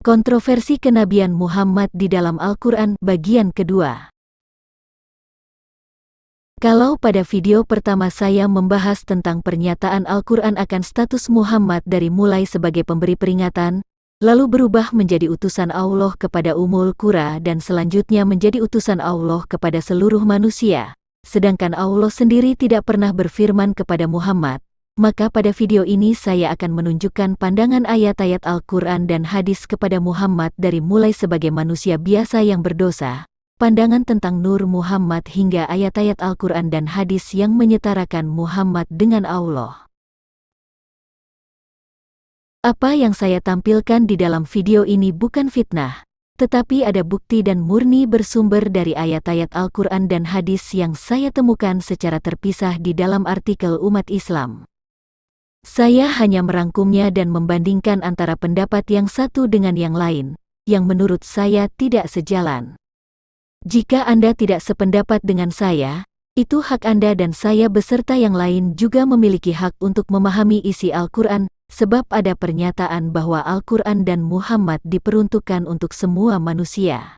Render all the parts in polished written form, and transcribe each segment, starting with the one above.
Kontroversi kenabian Muhammad di dalam Al-Quran bagian kedua. Kalau pada video pertama saya membahas tentang pernyataan Al-Quran akan status Muhammad dari mulai sebagai pemberi peringatan, lalu berubah menjadi utusan Allah kepada Ummul Qura dan selanjutnya menjadi utusan Allah kepada seluruh manusia, sedangkan Allah sendiri tidak pernah berfirman kepada Muhammad, maka pada video ini saya akan menunjukkan pandangan ayat-ayat Al-Quran dan hadis kepada Muhammad dari mulai sebagai manusia biasa yang berdosa, pandangan tentang Nur Muhammad hingga ayat-ayat Al-Quran dan hadis yang menyetarakan Muhammad dengan Allah. Apa yang saya tampilkan di dalam video ini bukan fitnah, tetapi ada bukti dan murni bersumber dari ayat-ayat Al-Quran dan hadis yang saya temukan secara terpisah di dalam artikel umat Islam. Saya hanya merangkumnya dan membandingkan antara pendapat yang satu dengan yang lain, yang menurut saya tidak sejalan. Jika Anda tidak sependapat dengan saya, itu hak Anda dan saya beserta yang lain juga memiliki hak untuk memahami isi Al-Quran, sebab ada pernyataan bahwa Al-Quran dan Muhammad diperuntukkan untuk semua manusia.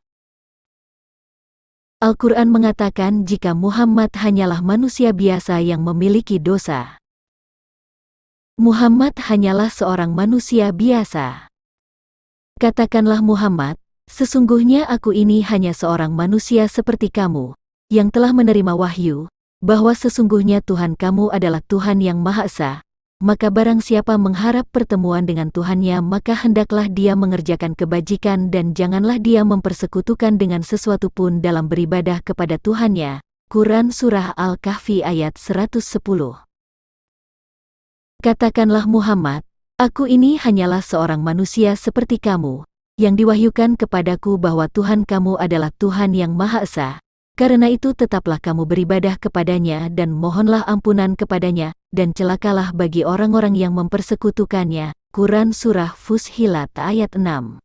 Al-Quran mengatakan jika Muhammad hanyalah manusia biasa yang memiliki dosa. Muhammad hanyalah seorang manusia biasa. Katakanlah Muhammad, sesungguhnya aku ini hanya seorang manusia seperti kamu, yang telah menerima wahyu, bahwa sesungguhnya Tuhan kamu adalah Tuhan yang Maha Esa, maka barang siapa mengharap pertemuan dengan Tuhannya maka hendaklah dia mengerjakan kebajikan dan janganlah dia mempersekutukan dengan sesuatu pun dalam beribadah kepada Tuhannya. Quran Surah Al-Kahfi ayat 110. Katakanlah Muhammad, aku ini hanyalah seorang manusia seperti kamu, yang diwahyukan kepadaku bahwa Tuhan kamu adalah Tuhan yang Maha Esa, karena itu tetaplah kamu beribadah kepadanya dan mohonlah ampunan kepadanya, dan celakalah bagi orang-orang yang mempersekutukannya. Quran Surah Fussilat ayat 6.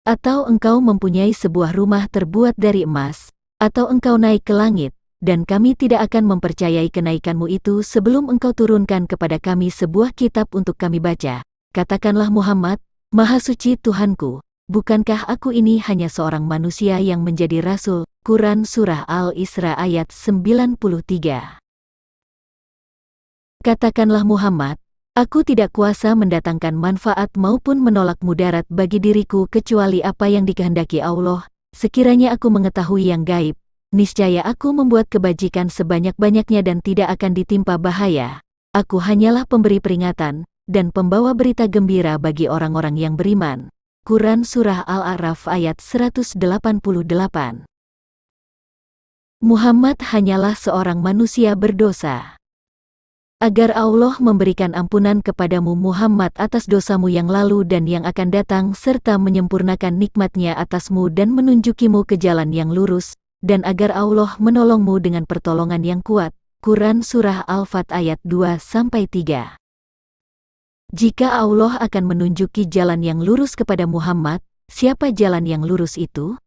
Atau engkau mempunyai sebuah rumah terbuat dari emas, atau engkau naik ke langit, dan kami tidak akan mempercayai kenaikanmu itu sebelum engkau turunkan kepada kami sebuah kitab untuk kami baca. Katakanlah Muhammad, Maha Suci Tuhanku, bukankah aku ini hanya seorang manusia yang menjadi rasul? Quran Surah Al-Isra ayat 93. Katakanlah Muhammad, aku tidak kuasa mendatangkan manfaat maupun menolak mudarat bagi diriku kecuali apa yang dikehendaki Allah. Sekiranya aku mengetahui yang gaib, niscaya aku membuat kebajikan sebanyak-banyaknya dan tidak akan ditimpa bahaya. Aku hanyalah pemberi peringatan dan pembawa berita gembira bagi orang-orang yang beriman. Quran Surah Al-A'raf ayat 188. Muhammad hanyalah seorang manusia berdosa. Agar Allah memberikan ampunan kepadamu Muhammad atas dosamu yang lalu dan yang akan datang serta menyempurnakan nikmat-Nya atasmu dan menunjukimu ke jalan yang lurus, dan agar Allah menolongmu dengan pertolongan yang kuat. Quran Surah Al-Fat ayat 2-3. Jika Allah akan menunjuki jalan yang lurus kepada Muhammad, siapa jalan yang lurus itu?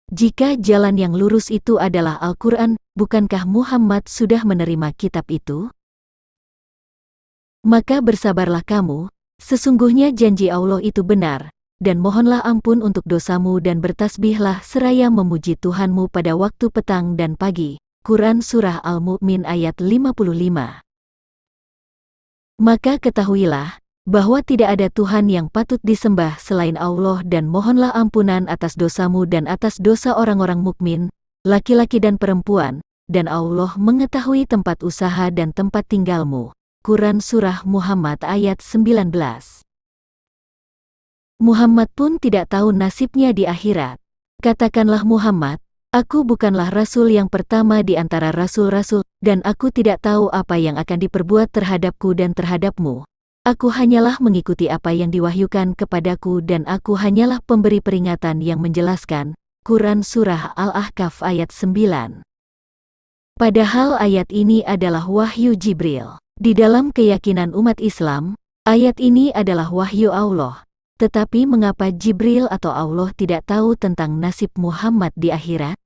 Jika jalan yang lurus itu adalah Al-Quran, bukankah Muhammad sudah menerima kitab itu? Maka bersabarlah kamu, sesungguhnya janji Allah itu benar, dan mohonlah ampun untuk dosamu dan bertasbihlah seraya memuji Tuhanmu pada waktu petang dan pagi. Quran Surah Al-Mu'min ayat 55. Maka ketahuilah, bahwa tidak ada Tuhan yang patut disembah selain Allah dan mohonlah ampunan atas dosamu dan atas dosa orang-orang mukmin, laki-laki dan perempuan, dan Allah mengetahui tempat usaha dan tempat tinggalmu. Quran Surah Muhammad ayat 19. Muhammad pun tidak tahu nasibnya di akhirat. Katakanlah Muhammad, aku bukanlah rasul yang pertama di antara rasul-rasul, dan aku tidak tahu apa yang akan diperbuat terhadapku dan terhadapmu. Aku hanyalah mengikuti apa yang diwahyukan kepadaku dan aku hanyalah pemberi peringatan yang menjelaskan. Quran Surah Al-Ahqaf ayat 9. Padahal ayat ini adalah wahyu Jibril. Di dalam keyakinan umat Islam, ayat ini adalah wahyu Allah. Tetapi mengapa Jibril atau Allah tidak tahu tentang nasib Muhammad di akhirat?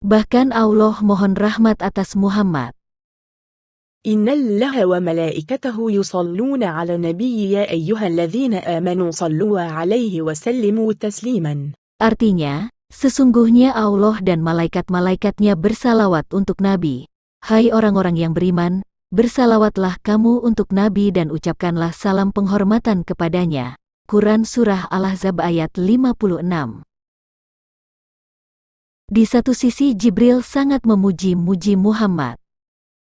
Bahkan Allah mohon rahmat atas Muhammad. إن الله وملائكته يصلون على النبي يا أيها الذين آمنوا صلوا عليه وسلموا تسليما. Artinya, sesungguhnya Allah dan malaikat-malaikatnya bersalawat untuk Nabi. Hai orang-orang yang beriman, bersalawatlah kamu untuk Nabi dan ucapkanlah salam penghormatan kepadanya. Quran Surah Al-Ahzab ayat 56. Di satu sisi Jibril sangat memuji-muji Muhammad.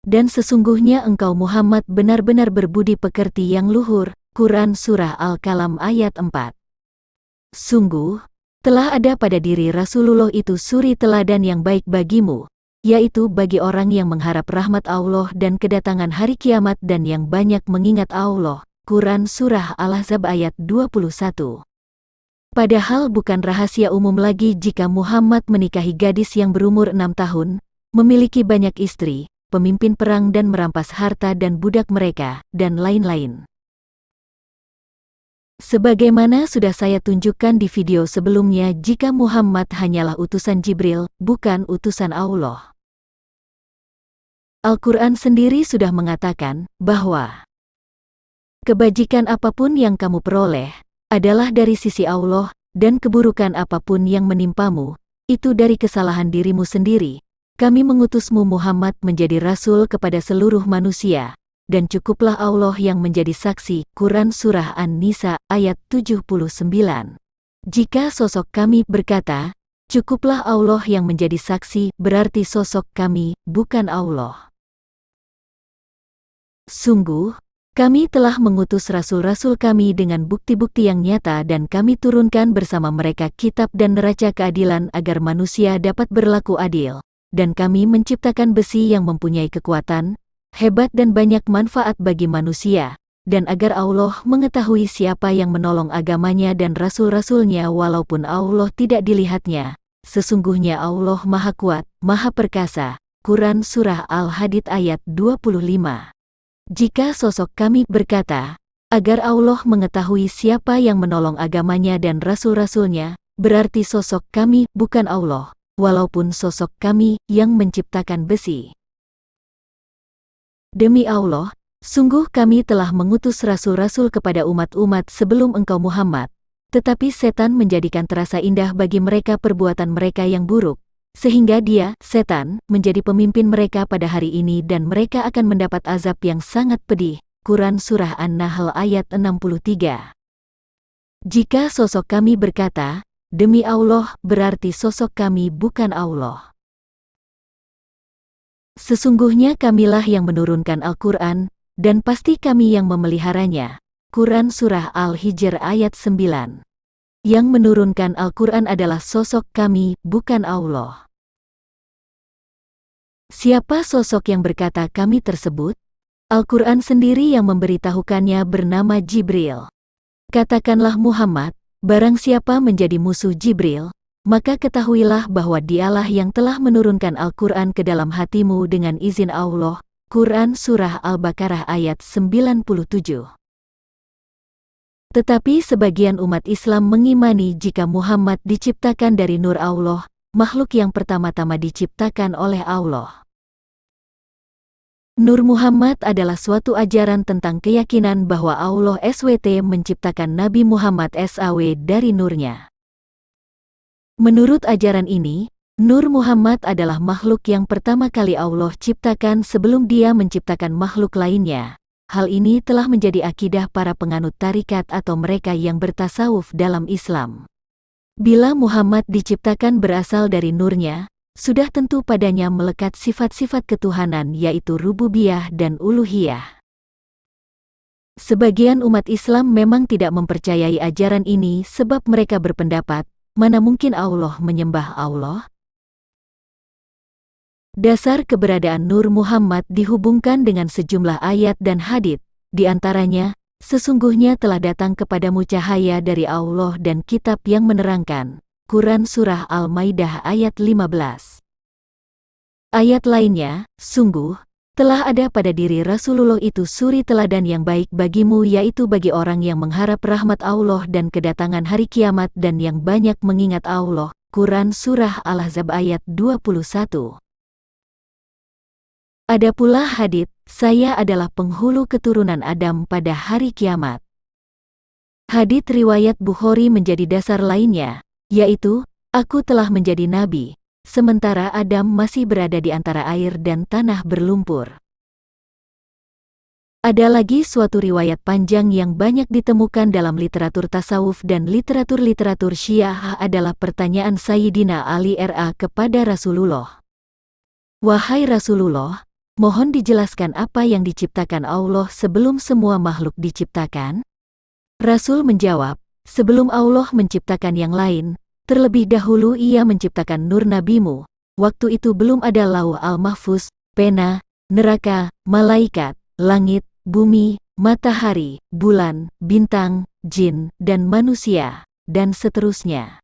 Dan sesungguhnya engkau Muhammad benar-benar berbudi pekerti yang luhur. Quran Surah Al-Qalam ayat 4. Sungguh, telah ada pada diri Rasulullah itu suri teladan yang baik bagimu, yaitu bagi orang yang mengharap rahmat Allah dan kedatangan hari kiamat dan yang banyak mengingat Allah. Quran Surah Al-Ahzab ayat 21. Padahal bukan rahasia umum lagi jika Muhammad menikahi gadis yang berumur 6 tahun, memiliki banyak istri, pemimpin perang dan merampas harta dan budak mereka, dan lain-lain. Sebagaimana sudah saya tunjukkan di video sebelumnya, jika Muhammad hanyalah utusan Jibril, bukan utusan Allah. Al-Quran sendiri sudah mengatakan bahwa kebajikan apapun yang kamu peroleh adalah dari sisi Allah, dan keburukan apapun yang menimpamu, itu dari kesalahan dirimu sendiri. Kami mengutusmu Muhammad menjadi rasul kepada seluruh manusia, dan cukuplah Allah yang menjadi saksi. Quran Surah An-Nisa ayat 79. Jika sosok kami berkata, cukuplah Allah yang menjadi saksi, berarti sosok kami bukan Allah. Sungguh, kami telah mengutus rasul-rasul kami dengan bukti-bukti yang nyata dan kami turunkan bersama mereka kitab dan neraca keadilan agar manusia dapat berlaku adil. Dan kami menciptakan besi yang mempunyai kekuatan, hebat dan banyak manfaat bagi manusia, dan agar Allah mengetahui siapa yang menolong agamanya dan rasul-rasulnya walaupun Allah tidak dilihatnya. Sesungguhnya Allah Maha Kuat, Maha Perkasa. Quran Surah Al-Hadid ayat 25. Jika sosok kami berkata, agar Allah mengetahui siapa yang menolong agamanya dan rasul-rasulnya, berarti sosok kami bukan Allah, walaupun sosok kami yang menciptakan besi. Demi Allah, sungguh kami telah mengutus rasul-rasul kepada umat-umat sebelum engkau Muhammad, tetapi setan menjadikan terasa indah bagi mereka perbuatan mereka yang buruk, sehingga dia, setan, menjadi pemimpin mereka pada hari ini dan mereka akan mendapat azab yang sangat pedih. Quran Surah An-Nahl ayat 63. Jika sosok kami berkata, demi Allah, berarti sosok kami bukan Allah. Sesungguhnya kamilah yang menurunkan Al-Quran, dan pasti kami yang memeliharanya. Quran Surah Al-Hijr ayat 9. Yang menurunkan Al-Quran adalah sosok kami, bukan Allah. Siapa sosok yang berkata kami tersebut? Al-Quran sendiri yang memberitahukannya bernama Jibril. Katakanlah Muhammad, barang siapa menjadi musuh Jibril, maka ketahuilah bahwa dialah yang telah menurunkan Al-Quran ke dalam hatimu dengan izin Allah. Quran Surah Al-Baqarah ayat 97. Tetapi sebagian umat Islam mengimani jika Muhammad diciptakan dari nur Allah, makhluk yang pertama-tama diciptakan oleh Allah. Nur Muhammad adalah suatu ajaran tentang keyakinan bahwa Allah SWT menciptakan Nabi Muhammad SAW dari nurnya. Menurut ajaran ini, Nur Muhammad adalah makhluk yang pertama kali Allah ciptakan sebelum Dia menciptakan makhluk lainnya. Hal ini telah menjadi akidah para penganut tarikat atau mereka yang bertasawuf dalam Islam. Bila Muhammad diciptakan berasal dari nurnya, sudah tentu padanya melekat sifat-sifat ketuhanan yaitu rububiyah dan uluhiyah. Sebagian umat Islam memang tidak mempercayai ajaran ini sebab mereka berpendapat, mana mungkin Allah menyembah Allah? Dasar keberadaan Nur Muhammad dihubungkan dengan sejumlah ayat dan hadits, di antaranya, sesungguhnya telah datang kepadamu cahaya dari Allah dan kitab yang menerangkan. Quran Surah Al-Maidah ayat 15. Ayat lainnya, sungguh, telah ada pada diri Rasulullah itu suri teladan yang baik bagimu yaitu bagi orang yang mengharap rahmat Allah dan kedatangan hari kiamat dan yang banyak mengingat Allah. Quran Surah Al-Ahzab ayat 21. Ada pula hadits, saya adalah penghulu keturunan Adam pada hari kiamat. Hadits riwayat Bukhari menjadi dasar lainnya, yaitu, aku telah menjadi nabi, sementara Adam masih berada di antara air dan tanah berlumpur. Ada lagi suatu riwayat panjang yang banyak ditemukan dalam literatur tasawuf dan literatur Syiah adalah pertanyaan Sayyidina Ali RA kepada Rasulullah. Wahai Rasulullah, mohon dijelaskan apa yang diciptakan Allah sebelum semua makhluk diciptakan? Rasul menjawab, sebelum Allah menciptakan yang lain, terlebih dahulu Ia menciptakan nur nabimu. Waktu itu belum ada lauh al-mahfuz, pena, neraka, malaikat, langit, bumi, matahari, bulan, bintang, jin, dan manusia, dan seterusnya.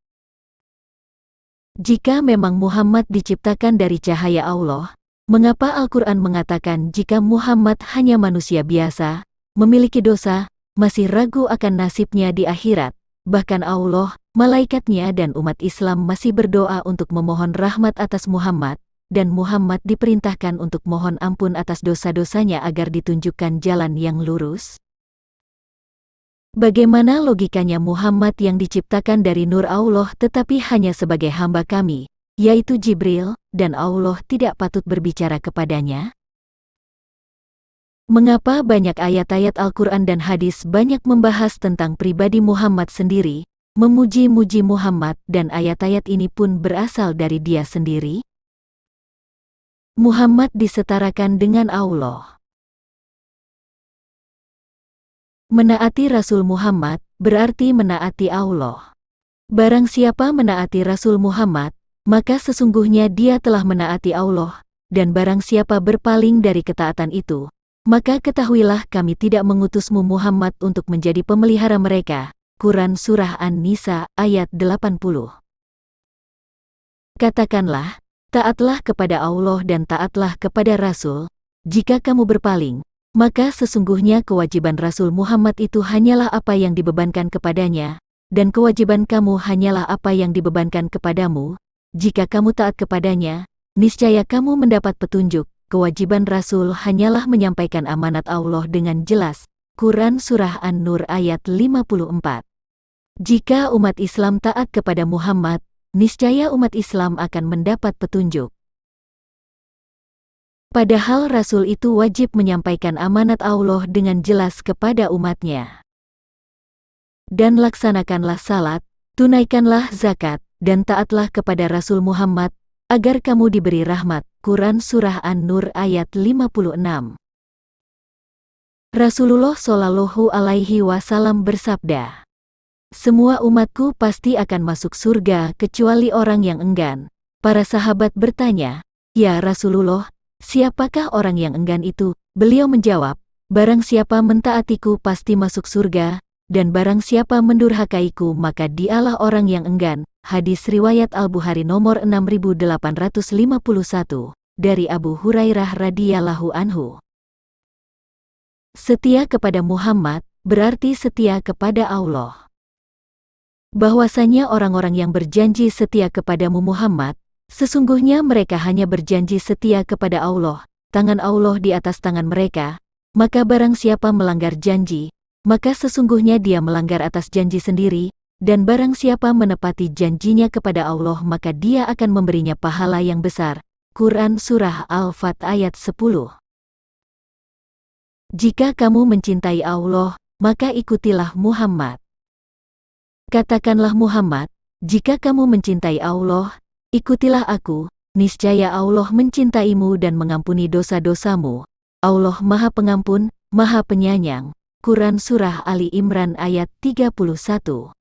Jika memang Muhammad diciptakan dari cahaya Allah, mengapa Al-Quran mengatakan jika Muhammad hanya manusia biasa, memiliki dosa, masih ragu akan nasibnya di akhirat, bahkan Allah, malaikatnya dan umat Islam masih berdoa untuk memohon rahmat atas Muhammad, dan Muhammad diperintahkan untuk mohon ampun atas dosa-dosanya agar ditunjukkan jalan yang lurus? Bagaimana logikanya Muhammad yang diciptakan dari nur Allah tetapi hanya sebagai hamba kami, yaitu Jibril, dan Allah tidak patut berbicara kepadanya? Mengapa banyak ayat-ayat Al-Quran dan hadis banyak membahas tentang pribadi Muhammad sendiri, memuji-muji Muhammad dan ayat-ayat ini pun berasal dari dia sendiri? Muhammad disetarakan dengan Allah. Menaati Rasul Muhammad berarti menaati Allah. Barang siapa menaati Rasul Muhammad, maka sesungguhnya dia telah menaati Allah, dan barang siapa berpaling dari ketaatan itu, maka ketahuilah kami tidak mengutusmu Muhammad untuk menjadi pemelihara mereka. Quran Surah An-Nisa ayat 80. Katakanlah, taatlah kepada Allah dan taatlah kepada Rasul. Jika kamu berpaling, maka sesungguhnya kewajiban Rasul Muhammad itu hanyalah apa yang dibebankan kepadanya, dan kewajiban kamu hanyalah apa yang dibebankan kepadamu. Jika kamu taat kepadanya, niscaya kamu mendapat petunjuk. Kewajiban Rasul hanyalah menyampaikan amanat Allah dengan jelas. Quran Surah An-Nur ayat 54. Jika umat Islam taat kepada Muhammad, niscaya umat Islam akan mendapat petunjuk. Padahal Rasul itu wajib menyampaikan amanat Allah dengan jelas kepada umatnya. Dan laksanakanlah salat, tunaikanlah zakat, dan taatlah kepada Rasul Muhammad, agar kamu diberi rahmat. Quran Surah An-Nur ayat 56. Rasulullah Shallallahu Alaihi Wasallam bersabda, semua umatku pasti akan masuk surga kecuali orang yang enggan. Para sahabat bertanya, ya Rasulullah, siapakah orang yang enggan itu? Beliau menjawab, barang siapa mentaatiku pasti masuk surga, dan barang siapa mendurhakaiku maka dialah orang yang enggan. Hadis riwayat Al-Bukhari nomor 6851, dari Abu Hurairah radhiyallahu anhu. Setia kepada Muhammad berarti setia kepada Allah. Bahwasanya orang-orang yang berjanji setia kepadamu Muhammad, sesungguhnya mereka hanya berjanji setia kepada Allah, tangan Allah di atas tangan mereka, maka barang siapa melanggar janji, maka sesungguhnya dia melanggar atas janji sendiri, dan barang siapa menepati janjinya kepada Allah maka dia akan memberinya pahala yang besar. Quran Surah Al-Fat ayat 10. Jika kamu mencintai Allah, maka ikutilah Muhammad. Katakanlah Muhammad, jika kamu mencintai Allah, ikutilah aku, niscaya Allah mencintaimu dan mengampuni dosa-dosamu. Allah Maha Pengampun, Maha Penyayang. Quran Surah Ali Imran ayat 31.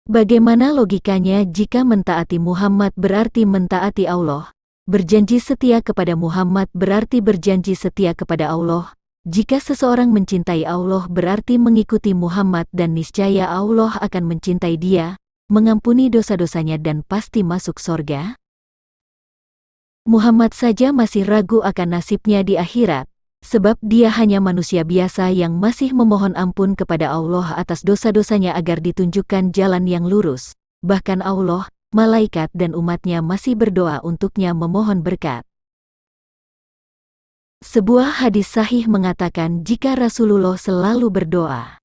Bagaimana logikanya jika mentaati Muhammad berarti mentaati Allah? Berjanji setia kepada Muhammad berarti berjanji setia kepada Allah. Jika seseorang mencintai Allah berarti mengikuti Muhammad dan niscaya Allah akan mencintai dia, mengampuni dosa-dosanya dan pasti masuk sorga. Muhammad saja masih ragu akan nasibnya di akhirat, sebab dia hanya manusia biasa yang masih memohon ampun kepada Allah atas dosa-dosanya agar ditunjukkan jalan yang lurus. Bahkan Allah, malaikat dan umatnya masih berdoa untuknya memohon berkat. Sebuah hadis sahih mengatakan jika Rasulullah selalu berdoa,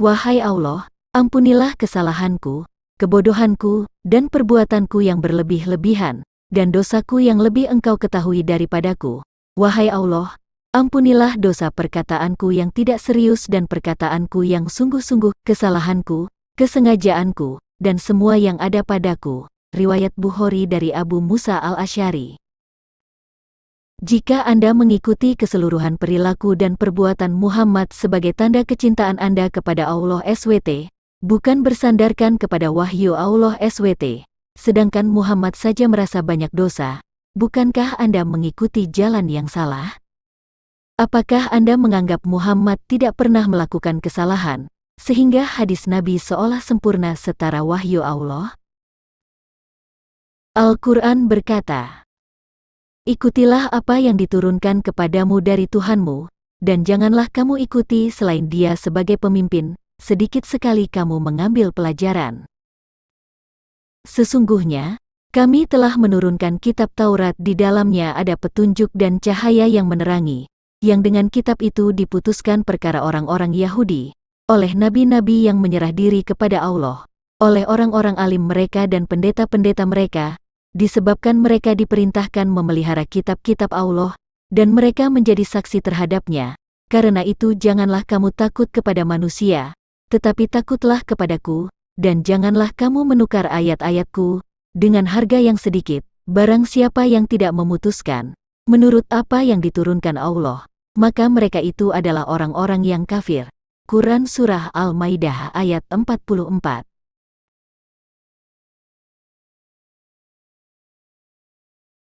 "Wahai Allah, ampunilah kesalahanku, kebodohanku, dan perbuatanku yang berlebih-lebihan, dan dosaku yang lebih Engkau ketahui daripadaku. Wahai Allah, ampunilah dosa perkataanku yang tidak serius dan perkataanku yang sungguh-sungguh, kesalahanku, kesengajaanku, dan semua yang ada padaku." Riwayat Bukhari dari Abu Musa al-Asy'ari. Jika Anda mengikuti keseluruhan perilaku dan perbuatan Muhammad sebagai tanda kecintaan Anda kepada Allah SWT, bukan bersandarkan kepada wahyu Allah SWT, sedangkan Muhammad saja merasa banyak dosa, bukankah Anda mengikuti jalan yang salah? Apakah Anda menganggap Muhammad tidak pernah melakukan kesalahan, sehingga hadis Nabi seolah sempurna setara wahyu Allah? Al-Quran berkata, "Ikutilah apa yang diturunkan kepadamu dari Tuhanmu, dan janganlah kamu ikuti selain Dia sebagai pemimpin, sedikit sekali kamu mengambil pelajaran. Sesungguhnya, kami telah menurunkan kitab Taurat, di dalamnya ada petunjuk dan cahaya yang menerangi, yang dengan kitab itu diputuskan perkara orang-orang Yahudi, oleh nabi-nabi yang menyerah diri kepada Allah, oleh orang-orang alim mereka dan pendeta-pendeta mereka, disebabkan mereka diperintahkan memelihara kitab-kitab Allah, dan mereka menjadi saksi terhadapnya. Karena itu janganlah kamu takut kepada manusia, tetapi takutlah kepadaku, dan janganlah kamu menukar ayat-ayatku dengan harga yang sedikit. Barang siapa yang tidak memutuskan menurut apa yang diturunkan Allah, maka mereka itu adalah orang-orang yang kafir." Quran Surah Al-Maidah ayat 44.